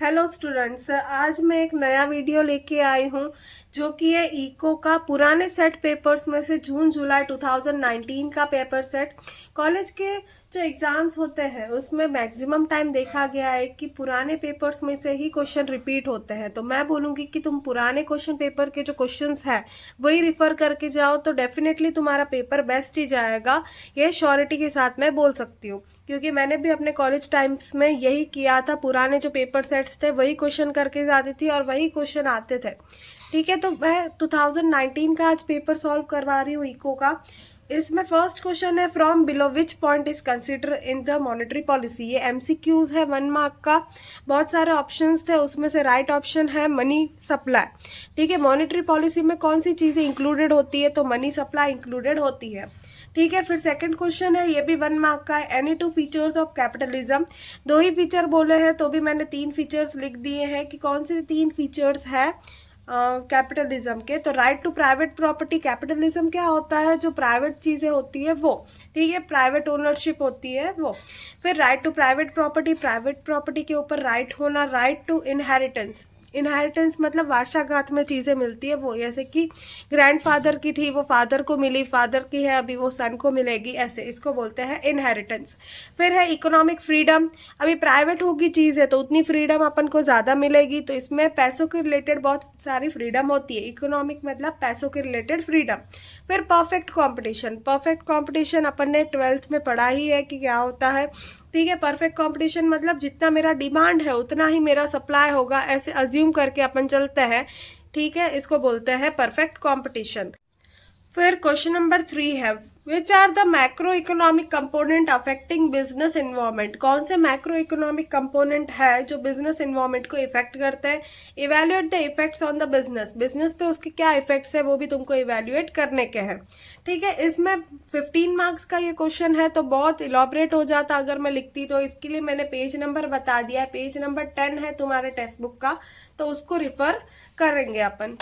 Hello students, आज मैं एक नया वीडियो लेके आई हूँ जो कि है इको का पुराने सेट पेपर्स में से जून जुलाई 2019 का पेपर सेट। कॉलेज के जो एग्जाम्स होते हैं उसमें मैक्सिमम टाइम देखा गया है कि पुराने पेपर्स में से ही क्वेश्चन रिपीट होते हैं। तो मैं बोलूँगी कि तुम पुराने क्वेश्चन पेपर के जो क्वेश्चंस है वही रिफर करके जाओ तो डेफिनेटली तुम्हारा पेपर बेस्ट ही जाएगा, ये श्योरिटी के साथ मैं बोल सकती हूँ। क्योंकि मैंने भी अपने कॉलेज टाइम्स में यही किया था, पुराने जो पेपर सेट्स थे वही क्वेश्चन करके जाती थी और वही क्वेश्चन आते थे। ठीक है, तो मैं 2019 का आज पेपर सॉल्व करवा रही हूँ इको का। इसमें फर्स्ट क्वेश्चन है, from below which point is consider in the monetary policy. ये एमसीक्यूज है 1 मार्क का। बहुत सारे ऑप्शंस थे, उसमें से राइट ऑप्शन है मनी सप्लाई। ठीक है, मॉनेटरी पॉलिसी में कौन सी चीजें इंक्लूडेड होती है, तो मनी सप्लाई इंक्लूडेड होती है। ठीक है, फिर सेकंड क्वेश्चन है, ये भी 1 मार्क का है, any 2 features of capitalism. 2 he feature बोले हैं तो भी मैंने 3 फीचर्स लिख दिए हैं कि कौन से 3 फीचर्स है कैपिटलिज्म के। तो right to private property, capitalism क्या होता है, जो प्राइवेट चीजें होती है वो, ठीक है, प्राइवेट ओनरशिप होती है वो। फिर राइट टू प्राइवेट प्रॉपर्टी के ऊपर राइट होना। राइट टू इनहेरिटेंस, इनहेरिटेंस मतलब वारसाघात में चीज़ें मिलती है वो, जैसे कि ग्रैंडफादर की थी वो फादर को मिली, फादर की है अभी वो सन को मिलेगी, ऐसे इसको बोलते हैं इनहेरिटेंस। फिर है इकोनॉमिक फ्रीडम, अभी प्राइवेट होगी चीज़ है तो उतनी फ्रीडम अपन को ज़्यादा मिलेगी, तो इसमें पैसों के रिलेटेड बहुत सारी फ्रीडम होती है। इकोनॉमिक मतलब पैसों के रिलेटेड फ्रीडम। फिर परफेक्ट कॉम्पिटिशन, परफेक्ट कॉम्पिटिशन अपन ने 12th में पढ़ा ही है कि क्या होता है। ठीक है, परफेक्ट कंपटीशन मतलब जितना मेरा डिमांड है उतना ही मेरा सप्लाई होगा, ऐसे अज्यूम करके अपन चलते हैं। ठीक है, इसको बोलते हैं परफेक्ट कंपटीशन। फिर क्वेश्चन नंबर 3 है, which are the macro economic component affecting business environment. कौन से मैक्रो इकोनॉमिक कंपोनेंट है जो बिजनेस इन्वायरमेंट को इफेक्ट करते हैं। Evaluate the effects on the business, business पे उसके क्या इफेक्ट्स है वो भी तुमको इवेल्युएट करने के हैं। ठीक है, इसमें 15 मार्क्स का ये क्वेश्चन है तो बहुत इलॉबरेट हो जाता अगर मैं लिखती, तो इसके लिए मैंने पेज नंबर बता दिया है। पेज नंबर 10 है तुम्हारे टेक्स्ट बुक का, तो उसको रिफर करेंगे अपन।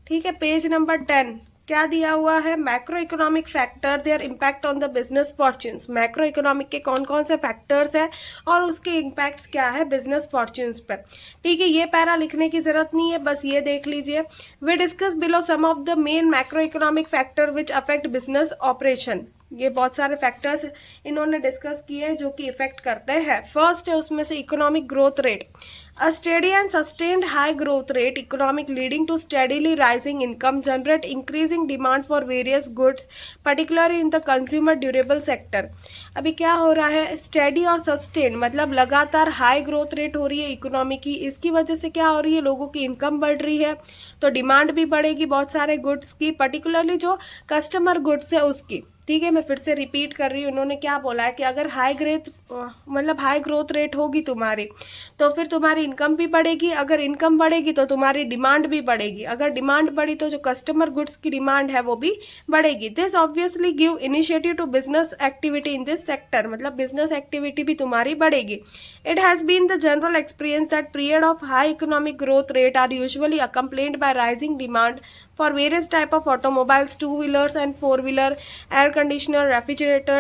ठीक है, पेज नंबर 10 क्या दिया हुआ है, macro economic factor there impact on the business fortunes. Macro economic के कौन कौन से फैक्टर्स है और उसके इम्पैक्ट्स क्या है बिजनेस फॉर्च्यून्स पर। ठीक है, ये पैरा लिखने की जरूरत नहीं है, बस ये देख लीजिए। We discuss below some of the main macro economic factor which affect business operation. ये बहुत सारे फैक्टर्स इन्होंने डिस्कस किए हैं जो कि इफेक्ट करते हैं। फर्स्ट है उसमें से economic growth rate, a steady and sustained high growth rate economic leading to steadily rising income generate increasing demand for various goods particularly in the consumer durable sector। अभी क्या हो रहा है, स्टेडी और सस्टेन मतलब लगातार हाई ग्रोथ रेट हो रही है इकोनॉमी की, इसकी वजह से क्या हो रही है, लोगों की इनकम बढ़ रही है तो डिमांड भी बढ़ेगी बहुत सारे गुड्स की, पर्टिकुलरली जो कस्टमर गुड्स है उसकी। ठीक है, मैं फिर से रिपीट कर रही हूँ, उन्होंने क्या बोला है कि अगर हाई ग्रोथ रेट होगी तुम्हारी तो फिर तुम्हारी इनकम भी बढ़ेगी, अगर इनकम बढ़ेगी तो तुम्हारी डिमांड भी बढ़ेगी, अगर डिमांड बढ़ी तो जो कस्टमर गुड्स की डिमांड है वो भी बढ़ेगी। This obviously give initiative to business activity in this sector, मतलब बिजनेस एक्टिविटी भी तुम्हारी बढ़ेगी। It has been the general experience that period of high economic growth rate are usually accompanied by rising demand for various type of automobiles, 2-wheelers and 4-wheeler, air conditioner, refrigerator,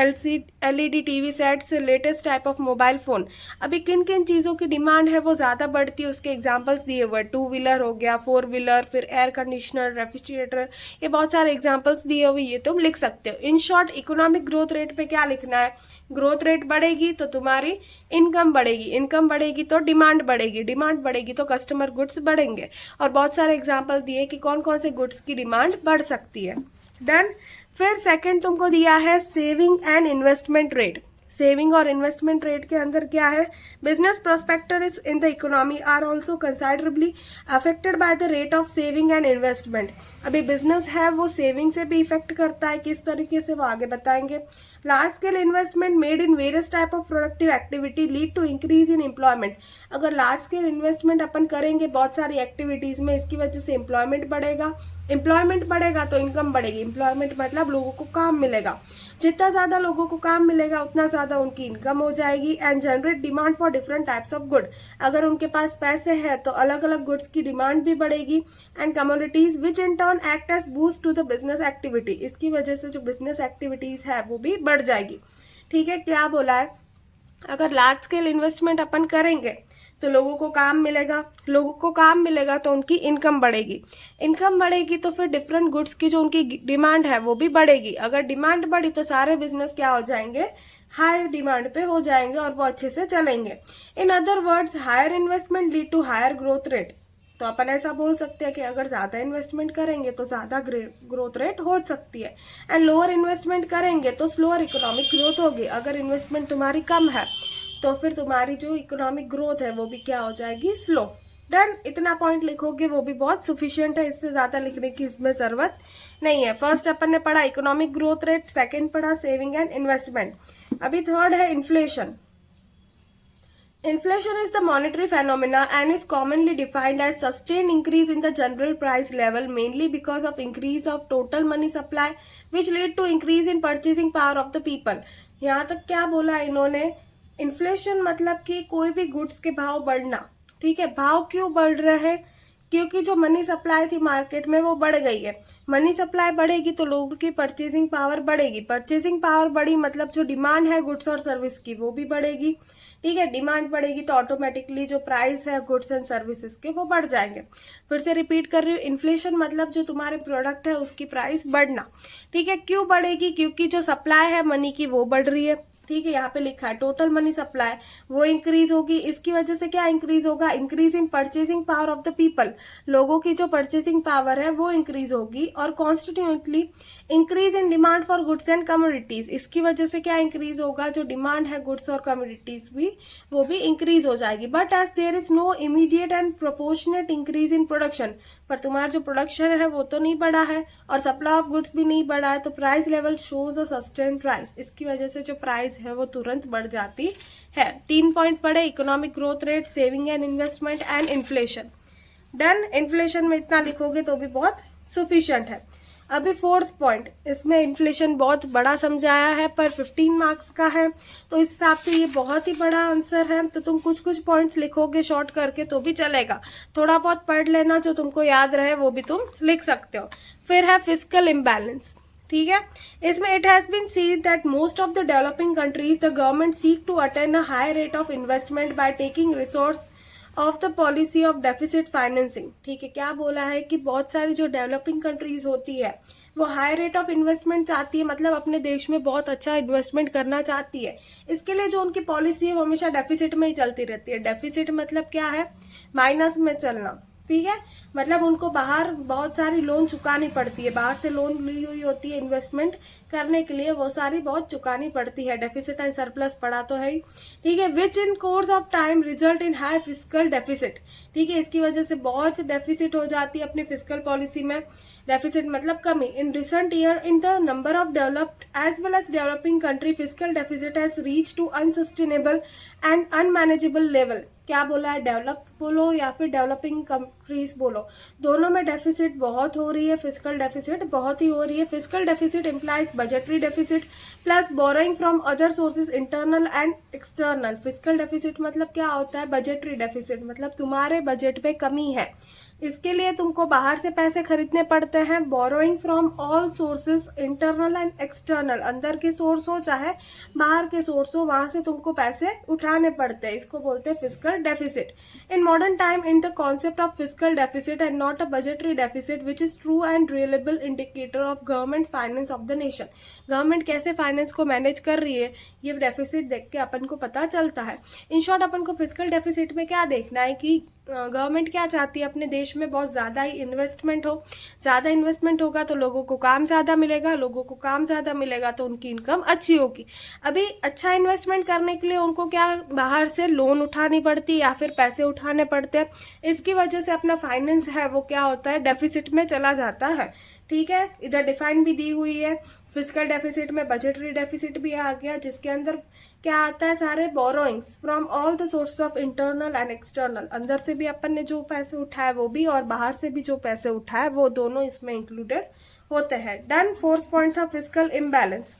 LED TV sets, latest type of mobile phone। अभी किन किन चीज़ों की demand है वो ज़्यादा बढ़ती है उसके एग्जांपल्स दिए हुए, 2-wheeler हो गया, 4-wheeler, फिर एयर कंडीशनर, रेफ्रिजरेटर, ये बहुत सारे एग्जांपल्स दिए हुए, ये तुम लिख सकते हो। In short economic growth rate पे क्या लिखना है, ग्रोथ रेट बढ़ेगी तो तुम्हारी इनकम बढ़ेगी, इनकम बढ़ेगी तो डिमांड बढ़ेगी, डिमांड बढ़ेगी तो कस्टमर गुड्स बढ़ेंगे, और बहुत सारे एग्जांपल दिए कि कौन कौन से गुड्स की डिमांड बढ़ सकती है। डन। फिर सेकंड तुमको दिया है saving and investment rate. Saving और इन्वेस्टमेंट रेट के अंदर क्या है, business prospectors in the economy are also considerably affected by the rate of saving and investment. अभी बिजनेस है वो सेविंग से भी इफेक्ट करता है, किस तरीके से वो आगे बताएंगे। Large scale investment made in various type of productive activity lead to increase in employment. अगर लार्ज स्केल इन्वेस्टमेंट अपन करेंगे बहुत सारी एक्टिविटीज में, इसकी वजह से एम्प्लॉयमेंट बढ़ेगा, एम्प्लॉयमेंट बढ़ेगा तो इनकम बढ़ेगी, एम्प्लॉयमेंट मतलब लोगों को काम मिलेगा, जितना ज्यादा लोगों को काम मिलेगा उतना ज्यादा उनकी इनकम हो जाएगी। And generate demand for different types of good, अगर उनके पास पैसे हैं तो अलग अलग गुड्स की डिमांड भी बढ़ेगी। And commodities which in turn act as boost to the business activity, इसकी वजह से जो बिजनेस एक्टिविटीज है वो भी बढ़ जाएगी। ठीक है, क्या बोला है, अगर लार्ज स्केल इन्वेस्टमेंट अपन करेंगे तो लोगों को काम मिलेगा, लोगों को काम मिलेगा तो उनकी इनकम बढ़ेगी, इनकम बढ़ेगी तो फिर डिफरेंट गुड्स की जो उनकी डिमांड है वो भी बढ़ेगी। अगर डिमांड बढ़ी तो सारे बिजनेस क्या हो जाएंगे, हाई डिमांड पे हो जाएंगे और वो अच्छे से चलेंगे। In other words higher investment lead to higher growth rate. तो अपन ऐसा बोल सकते हैं कि अगर ज़्यादा इन्वेस्टमेंट करेंगे तो ज़्यादा ग्रोथ रेट हो सकती है, एंड लोअर इन्वेस्टमेंट करेंगे तो स्लोअर इकोनॉमिक ग्रोथ होगी। अगर इन्वेस्टमेंट तुम्हारी कम है तो फिर तुम्हारी जो इकोनॉमिक ग्रोथ है वो भी क्या हो जाएगी, स्लो। डन, इतना पॉइंट लिखोगे वो भी बहुत सफिशिएंट है, इससे ज़्यादा लिखने की इसमें ज़रूरत नहीं है। फर्स्ट अपन ने पढ़ा इकोनॉमिक ग्रोथ रेट, सेकेंड पढ़ा सेविंग एंड इन्वेस्टमेंट। अभी थर्ड है inflation. Inflation is the monetary phenomena and is commonly defined as sustained increase in the general price level, mainly because of increase of total money supply which lead to increase in purchasing power of the people। यहाँ तक क्या बोला इन्होंने, inflation मतलब कि कोई भी goods के भाव बढ़ना। ठीक है, भाव क्यों बढ़ रहे हैं, क्योंकि जो मनी सप्लाई थी मार्केट में वो बढ़ गई है। मनी सप्लाई बढ़ेगी तो लोगों की परचेजिंग पावर बढ़ेगी, परचेजिंग पावर बढ़ी मतलब जो डिमांड है गुड्स और सर्विस की वो भी बढ़ेगी। ठीक है, डिमांड बढ़ेगी तो ऑटोमेटिकली जो प्राइस है गुड्स एंड सर्विसेज के वो बढ़ जाएंगे। फिर से रिपीट कर रही हूँ, इन्फ्लेशन मतलब जो तुम्हारे प्रोडक्ट है उसकी प्राइस बढ़ना। ठीक है, क्यों बढ़ेगी, क्योंकि जो सप्लाई है मनी की वो बढ़ रही है। ठीक है, यहाँ पे लिखा है टोटल मनी सप्लाई वो इंक्रीज होगी। इसकी वजह से क्या इंक्रीज होगा, increase in purchasing power of the people, लोगों की जो परचेसिंग पावर है वो इंक्रीज होगी। और consequently increase in demand for goods and commodities, इसकी वजह से क्या इंक्रीज होगा, जो डिमांड है गुड्स और कमोडिटीज भी वो भी इंक्रीज हो जाएगी। But as there is no immediate and proportionate increase in production, पर तुम्हारा जो प्रोडक्शन है वो तो नहीं बढ़ा है और सप्लाई ऑफ गुड्स भी नहीं बढ़ा है, तो प्राइस लेवल शोज अ सस्टेन प्राइस, इसकी वजह से जो प्राइस है वो तुरंत बढ़ जाती है। 3 पॉइंट पढ़े, economic growth rate, saving and investment and inflation. Done, inflation में इतना लिखोगे तो भी बहुत सफिशिएंट है। अभी फोर्थ पॉइंट, इसमें इन्फ्लेशन बहुत बड़ा समझाया है पर 15 मार्क्स का है, तो इस हिसाब से ये बहुत ही बड़ा आंसर है। तो तुम कुछ कुछ पॉइंट्स लिखोगे शॉर्ट करके तो भी चलेगा, थोड़ा बहुत पढ़ लेना, जो तुमको याद रहे वो भी तुम लिख सकते हो। फिर है फिस्कल इम्बैलेंस। ठीक है, इसमें it has been seen that most of the developing countries the government seek to attain a high rate of investment by taking resource of the policy of deficit financing. ठीक है, क्या बोला है कि बहुत सारी जो डेवलपिंग कंट्रीज होती है वो हाई रेट ऑफ इन्वेस्टमेंट चाहती है, मतलब अपने देश में बहुत अच्छा इन्वेस्टमेंट करना चाहती है। इसके लिए जो उनकी पॉलिसी है वो हमेशा डेफिसिट में ही चलती रहती है। डेफिसिट मतलब क्या है, माइनस में चलना। ठीक है, मतलब उनको बाहर बहुत सारी लोन चुकानी पड़ती है, बाहर से लोन ली हुई होती है इन्वेस्टमेंट करने के लिए, वो सारी बहुत चुकानी पड़ती है। डेफिसिट एंड सरप्लस पड़ा तो है ही। ठीक है, which in course of time result in high fiscal deficit. ठीक है, इसकी वजह से बहुत डेफिसिट हो जाती है अपनी फिस्कल पॉलिसी में। डेफिसिट मतलब कमी। In recent year in the number of developed as well as developing country fiscal deficit has reach to unsustainable and unmanageable level. क्या बोला है, डेवलप बोलो या फिर डेवलपिंग कंट्रीज बोलो, दोनों में डेफिसिट बहुत हो रही है, फिस्कल डेफिसिट बहुत ही हो रही है। Fiscal deficit implies budgetary deficit plus borrowing from other sources internal and external. Fiscal deficit मतलब क्या होता है, बजटरी डेफिसिट मतलब तुम्हारे बजट में कमी है, इसके लिए तुमको बाहर से पैसे खरीदने पड़ते हैं। Borrowing from all sources internal and external, अंदर के सोर्स हो चाहे बाहर के सोर्स हो, वहां से तुमको पैसे उठाने पड़ते हैं, इसको बोलते हैं fiscal deficit. In modern time in the concept of fiscal deficit and not a budgetary deficit which is true and reliable indicator of government finance of the nation. Government कैसे फाइनेंस को मैनेज कर रही है ये deficit देख के अपन को पता चलता है। इन शॉर्ट अपन को फिस्कल डेफिसिट में क्या देखना है कि गवर्नमेंट क्या चाहती है, अपने देश में बहुत ज़्यादा ही इन्वेस्टमेंट हो, ज़्यादा इन्वेस्टमेंट होगा तो लोगों को काम ज़्यादा मिलेगा, लोगों को काम ज़्यादा मिलेगा तो उनकी इनकम अच्छी होगी। अभी अच्छा इन्वेस्टमेंट करने के लिए उनको क्या बाहर से लोन उठानी पड़ती है या फिर पैसे उठाने पड़ते हैं, इसकी वजह से अपना फाइनेंस है वो क्या होता है, डेफिसिट में चला जाता है। ठीक है, इधर डिफाइन भी दी हुई है, फिस्कल डेफिसिट में बजटरी डेफिसिट भी आ गया, जिसके अंदर क्या आता है, सारे borrowings from all the sources of internal and external, अंदर से भी अपन ने जो पैसे उठाए वो भी और बाहर से भी जो पैसे उठाए वो दोनों इसमें इंक्लूडेड होते हैं। डन, फोर्थ पॉइंट था फिस्कल इम्बैलेंस।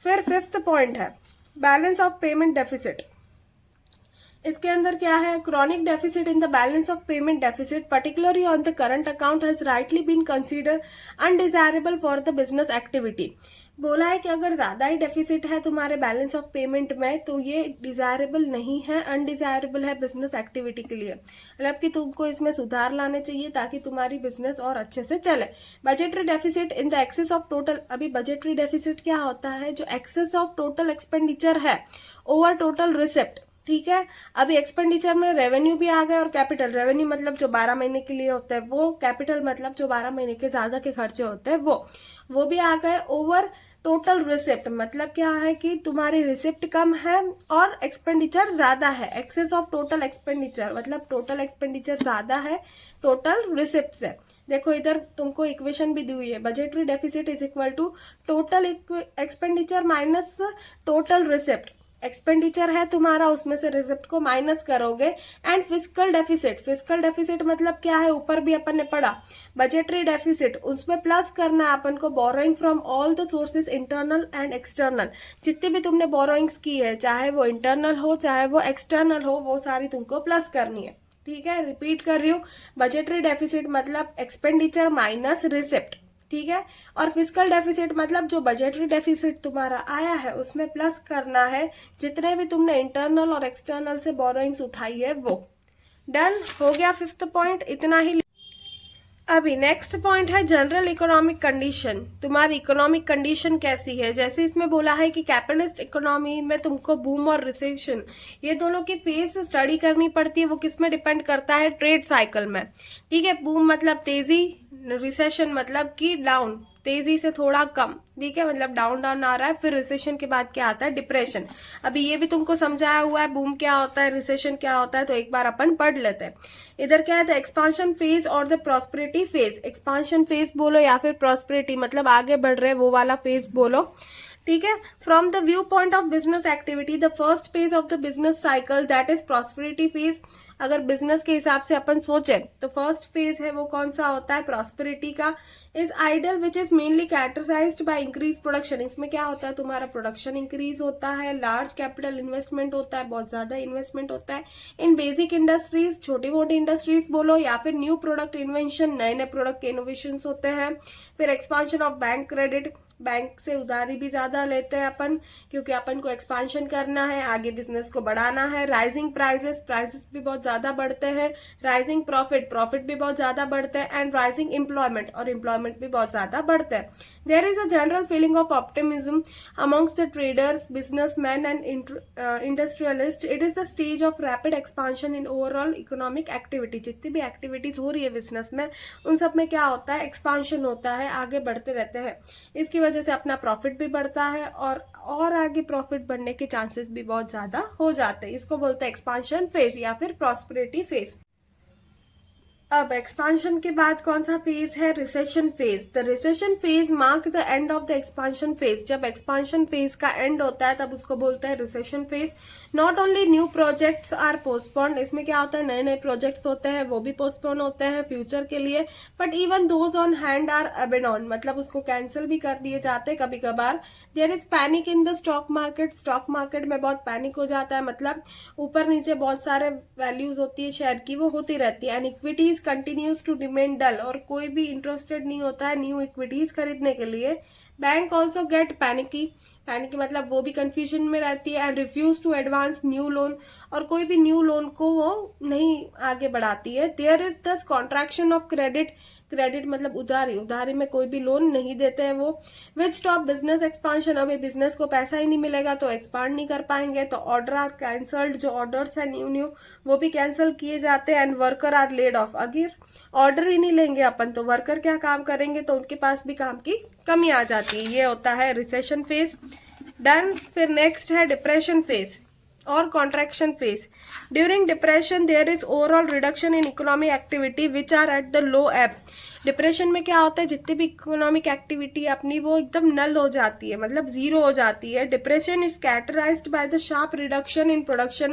फिर फिफ्थ पॉइंट है बैलेंस ऑफ पेमेंट डेफिसिट। इसके अंदर क्या है, chronic deficit in the balance of payment deficit particularly on the current account has rightly been consider undesirable for the business activity. बोला है कि अगर ज्यादा ही डेफिसिट है तुम्हारे बैलेंस ऑफ पेमेंट में तो ये डिजायरेबल नहीं है, अनडिजायरेबल है बिजनेस एक्टिविटी के लिए। मतलब कि तुमको इसमें सुधार लाने चाहिए ताकि तुम्हारी बिजनेस और अच्छे से चले। Budgetary deficit in the excess of total, अभी बजटरी डेफिसिट क्या होता है, जो एक्सेस ऑफ टोटल एक्सपेंडिचर है ओवर टोटल रिसिप्ट। ठीक है, अभी एक्सपेंडिचर में रेवेन्यू भी आ गया और कैपिटल। रेवेन्यू मतलब जो 12 महीने के लिए होता है वो, कैपिटल मतलब जो 12 महीने के ज्यादा के खर्चे होते हैं वो भी आ गए। ओवर टोटल रिसिप्ट मतलब क्या है कि तुम्हारी रिसिप्ट कम है और एक्सपेंडिचर ज्यादा है। एक्सेस ऑफ टोटल एक्सपेंडिचर मतलब टोटल एक्सपेंडिचर ज्यादा है टोटल रिसिप्ट से। देखो इधर तुमको इक्वेशन भी दी हुई है, budgetary deficit is equal to total expenditure minus total receipt. Expenditure है तुम्हारा, उसमें से रिसिप्ट को माइनस करोगे। And fiscal deficit, fiscal deficit मतलब क्या है, ऊपर भी अपन ने पढ़ा। बजटरी डेफिसिट उसमें प्लस करना है अपन को borrowing from all the sources internal and external. जितनी भी तुमने बोरोइंग्स की है, चाहे वो इंटरनल हो चाहे वो एक्सटर्नल हो, वो सारी तुमको प्लस करनी है। ठीक है, रिपीट कर रही हूँ, बजटरी डेफिसिट मतलब एक्सपेंडिचर माइनस रिसिप्ट। ठीक है, और फिस्कल डेफिसिट मतलब जो बजटरी डेफिसिट तुम्हारा आया है उसमें प्लस करना है जितने भी तुमने इंटरनल और एक्सटर्नल से बोरोइंग्स उठाई है वो। डन हो गया फिफ्थ पॉइंट, इतना ही। अभी नेक्स्ट पॉइंट है जनरल इकोनॉमिक कंडीशन। तुम्हारी इकोनॉमिक कंडीशन कैसी है, जैसे इसमें बोला है कि कैपिटलिस्ट इकोनॉमी में तुमको बूम और रिसेशन ये दोनों की फेज स्टडी करनी पड़ती है। वो किस में डिपेंड करता है, ट्रेड साइकिल में। ठीक है, बूम मतलब तेजी, रिसेशन मतलब कि डाउन, तेजी से थोड़ा कम। ठीक है, मतलब डाउन डाउन आ रहा है। फिर रिसेशन के बाद क्या आता है, डिप्रेशन। अभी ये भी तुमको समझाया हुआ है, बूम क्या होता है, रिसेशन क्या होता है, तो एक बार अपन पढ़ लेते हैं। इधर क्या है, द एक्सपांशन फेज और the prosperity phase. Expansion phase बोलो या फिर प्रॉस्पेरिटी मतलब आगे बढ़ रहे वो वाला फेज बोलो। ठीक है, from the view point of business activity the first phase of the business cycle that is prosperity phase. अगर बिजनेस के हिसाब से अपन सोचे तो फर्स्ट फेज है वो कौन सा होता है, प्रॉस्पेरिटी का। Is ideal which is mainly characterised by increase production. इसमें क्या होता है, तुम्हारा प्रोडक्शन इंक्रीज होता है, लार्ज कैपिटल इन्वेस्टमेंट होता है, बहुत ज्यादा इन्वेस्टमेंट होता है इन बेसिक इंडस्ट्रीज, छोटी मोटी इंडस्ट्रीज बोलो, या फिर न्यू प्रोडक्ट इन्वेंशन, नए नए प्रोडक्ट के इनोवेशन होते हैं। फिर expansion of bank credit, bank से उधारी भी ज्यादा लेते हैं अपन क्योंकि अपन को एक्सपांशन करना है, आगे बिजनेस को बढ़ाना है। राइजिंग प्राइसेस, प्राइसेस भी बहुत ज्यादा बढ़ते हैं। राइजिंग प्रॉफिट, प्रॉफिट भी बहुत ज्यादा बढ़ते हैं। एंड राइजिंग एम्प्लॉयमेंट, और एम्प्लॉयमेंट भी बहुत ज्यादा बढ़ते हैं। There is a general feeling of optimism amongst the traders, businessman and industrialist. It is the stage of rapid expansion in overall economic activity. जितनी भी एक्टिविटीज हो रही है बिजनेस में, उन सब में क्या होता है, एक्सपांशन होता है, आगे बढ़ते रहते हैं। इसकी वजह से अपना प्रॉफिट भी बढ़ता है और आगे प्रॉफिट बढ़ने के चांसेस भी बहुत ज्यादा हो जाते हैं। इसको बोलते हैं एक्सपांशन फेज या फिर प्रॉस्पेरिटी फेज। अब एक्सपांशन के बाद कौन सा फेज है, recession phase. The recession phase mark the end of the expansion phase. जब एक्सपांशन फेज का एंड होता है तब उसको बोलते हैं recession phase. Not only new projects are postponed, इसमें क्या होता है, नए नए प्रोजेक्ट्स होते हैं वो भी पोस्टपोन होते हैं फ्यूचर के लिए। But even those on hand are abandoned, मतलब उसको कैंसिल भी कर दिए जाते हैं कभी कभार। There is panic in the stock market, stock market में बहुत पैनिक हो जाता है, मतलब ऊपर नीचे बहुत सारे वैल्यूज होती है शेयर की, वो होती रहती है। And equities continues to remain dull, और कोई भी इंटरेस्टेड नहीं होता है न्यू इक्विटीज खरीदने के लिए। Bank also get panicky, panicky मतलब वो भी कंफ्यूजन में रहती है। And refuse to advance new loan, और कोई भी न्यू लोन को वो नहीं आगे बढ़ाती है। देयर इज दस कॉन्ट्रैक्शन ऑफ क्रेडिट, क्रेडिट मतलब उधारी, उधारी में कोई भी लोन नहीं देते हैं वो। विच स्टॉप बिजनेस एक्सपांशन, अभी बिजनेस को पैसा ही नहीं मिलेगा तो एक्सपांड नहीं कर पाएंगे, तो ऑर्डर आर कैंसल्ड, जो ऑर्डर्स है न्यू न्यू वो भी कैंसिल किए जाते हैं। And worker are laid off, अगर ऑर्डर ही नहीं लेंगे अपन तो वर्कर क्या काम करेंगे, तो उनके पास भी काम की कमी आ जाती है। ये होता है रिसेशन फेज। डन, फिर नेक्स्ट है डिप्रेशन फेज और contraction phase. During depression there is overall reduction in economic activity which are at the low ebb. Depression में क्या होता है, जितनी भी इकोनॉमिक एक्टिविटी अपनी वो एकदम नल हो जाती है, मतलब जीरो हो जाती है। Depression is characterised by the sharp reduction in production,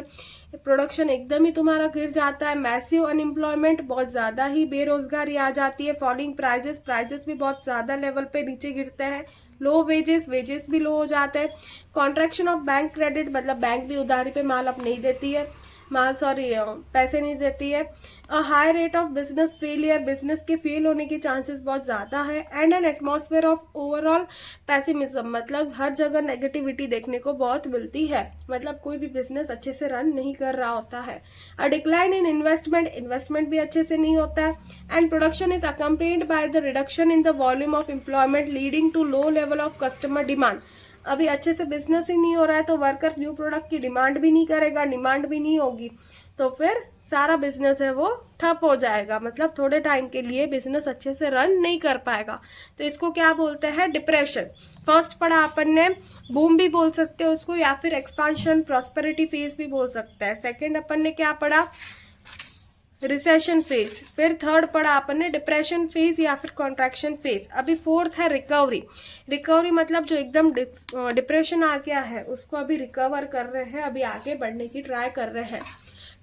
production एकदम ही तुम्हारा गिर जाता है। मैसिव अनएम्प्लॉयमेंट, बहुत ज्यादा ही बेरोजगारी आ जाती है। फॉलिंग प्राइजेस, प्राइजेस भी बहुत ज्यादा लेवल पे नीचे गिरते हैं। लो वेजेस, वेजेस भी लो हो जाते हैं। कॉन्ट्रैक्शन ऑफ बैंक क्रेडिट, मतलब बैंक भी उधारी पे माल अब नहीं देती है। माल पैसे नहीं देती है। अ high rate of business failure, business के फेल होने के चांसेस बहुत ज़्यादा है। And N atmosphere of overall pessimism, मतलब हर जगह नेगेटिविटी देखने को बहुत मिलती है, मतलब कोई भी बिजनेस अच्छे से रन नहीं कर रहा होता है। A decline in investment, investment भी अच्छे से नहीं होता है। And production is accompanied by the reduction in the volume of employment leading to low level of customer demand. अभी अच्छे से बिजनेस ही नहीं हो रहा है तो वर्कर न्यू प्रोडक्ट की डिमांड भी नहीं करेगा, डिमांड भी नहीं होगी, तो फिर सारा बिजनेस है वो ठप हो जाएगा, मतलब थोड़े टाइम के लिए बिजनेस अच्छे से रन नहीं कर पाएगा। तो इसको क्या बोलते हैं? डिप्रेशन। फर्स्ट पढ़ा अपन ने, बूम भी बोल सकते हो उसको, या फिर एक्सपांशन प्रॉस्पेरिटी फेज भी बोल सकते हैं। सेकंड अपन ने क्या पढ़ा? Recession phase. फिर थर्ड पढ़ा अपन ने डिप्रेशन फेज या फिर कॉन्ट्रैक्शन फेज। अभी फोर्थ है रिकवरी। रिकवरी मतलब जो एकदम डिप्रेशन आ गया है उसको अभी रिकवर कर रहे हैं, अभी आगे बढ़ने की ट्राई कर रहे हैं।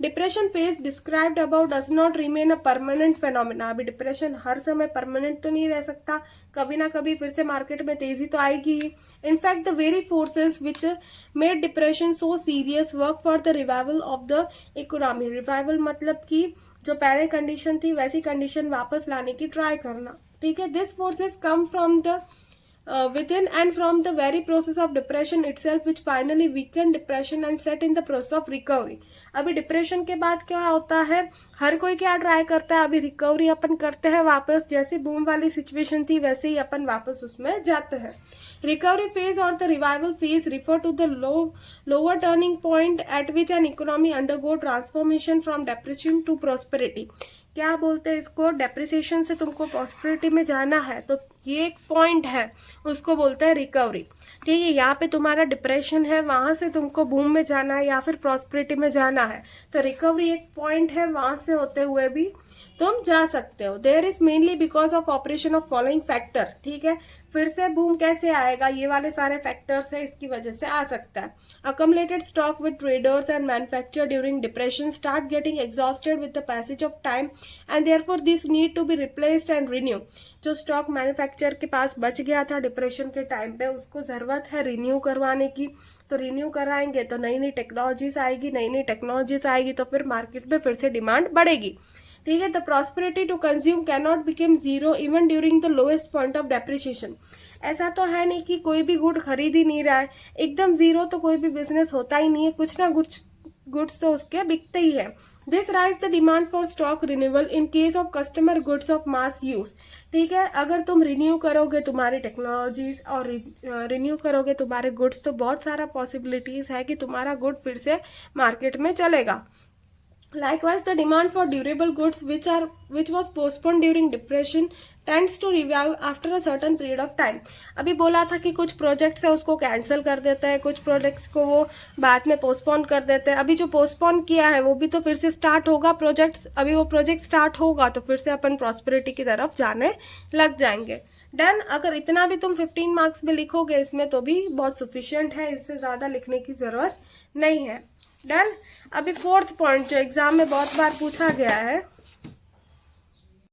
Depression phase described about does not remain a permanent phenomena. अभी डिप्रेशन हर समय परमानेंट तो नहीं रह सकता, कभी ना कभी फिर से मार्केट में तेजी तो आएगी ही। In fact the very forces which made depression so serious work for the revival of the economy. Revival मतलब कि जो पहले कंडीशन थी वैसी कंडीशन वापस लाने की ट्राई करना, ठीक है। This forces come from the within and from the very process of depression itself which finally weakened depression and set in the process of recovery। अभी डिप्रेशन के बाद क्या होता है, हर कोई क्या ट्राई करता है, अभी रिकवरी अपन करते हैं वापस, जैसे बूम वाली सिचुएशन थी वैसे ही अपन वापस उसमें जाते हैं। रिकवरी फेज और the revival phase refer to the lower turning point at which an economy undergo transformation from depression to prosperity. क्या बोलते हैं इसको? डेप्रिसिएशन से तुमको प्रॉस्पेरिटी में जाना है तो ये एक पॉइंट है, उसको बोलते हैं रिकवरी, ठीक है। यहाँ पे तुम्हारा डिप्रेशन है, वहां से तुमको बूम में जाना है या फिर प्रॉस्पेरिटी में जाना है, तो रिकवरी एक पॉइंट है, वहां से होते हुए भी तुम जा सकते हो। There is mainly because of operation of following factor, ठीक है। फिर से बूम कैसे आएगा, ये वाले सारे फैक्टर्स है, इसकी वजह से आ सकता है। Accumulated stock with traders and manufacture during depression start getting exhausted with the passage of time and therefore this need to be replaced and renew. जो स्टॉक मैन्युफैक्चर के पास बच गया था डिप्रेशन के टाइम पे, उसको जरूरत है रिन्यू करवाने की, तो रिन्यू कराएंगे तो नई नई टेक्नोलॉजीज आएगी, नई नई टेक्नोलॉजीज आएगी तो फिर मार्केट में फिर से डिमांड बढ़ेगी, ठीक है। The prosperity to consume can not become zero even during the lowest point of depreciation. ऐसा तो है नहीं कि कोई भी गुड खरीद ही नहीं रहा है, एकदम जीरो तो कोई भी बिजनेस होता ही नहीं है, कुछ ना कुछ गुड्स तो उसके बिकते ही है। This rise the demand for stock renewal in case of customer goods of mass use, ठीक है। अगर तुम रिन्यू करोगे तुम्हारी टेक्नोलॉजीज और रिन्यू करोगे तुम्हारे गुड्स, तो बहुत सारा पॉसिबिलिटीज है कि तुम्हारा गुड फिर से मार्केट में चलेगा। Likewise, the demand for durable goods which was postponed during depression tends to revive after a certain period of time। अभी बोला था कि कुछ प्रोजेक्ट्स है उसको कैंसिल कर देते हैं, कुछ प्रोजेक्ट्स को वो बाद में पोस्टपोन कर देते हैं। अभी जो पोस्टपोन किया है वो भी तो फिर से स्टार्ट होगा प्रोजेक्ट्स, अभी वो प्रोजेक्ट स्टार्ट होगा तो फिर से अपन प्रॉस्पेरिटी की तरफ जाने लग जाएंगे। डन। अगर इतना भी तुम 15 मार्क्स में लिखोगे इसमें तो भी बहुत सफिशिएंट है, इससे ज़्यादा लिखने की ज़रूरत नहीं है। डन। अभी फोर्थ पॉइंट जो एग्जाम में बहुत बार पूछा गया है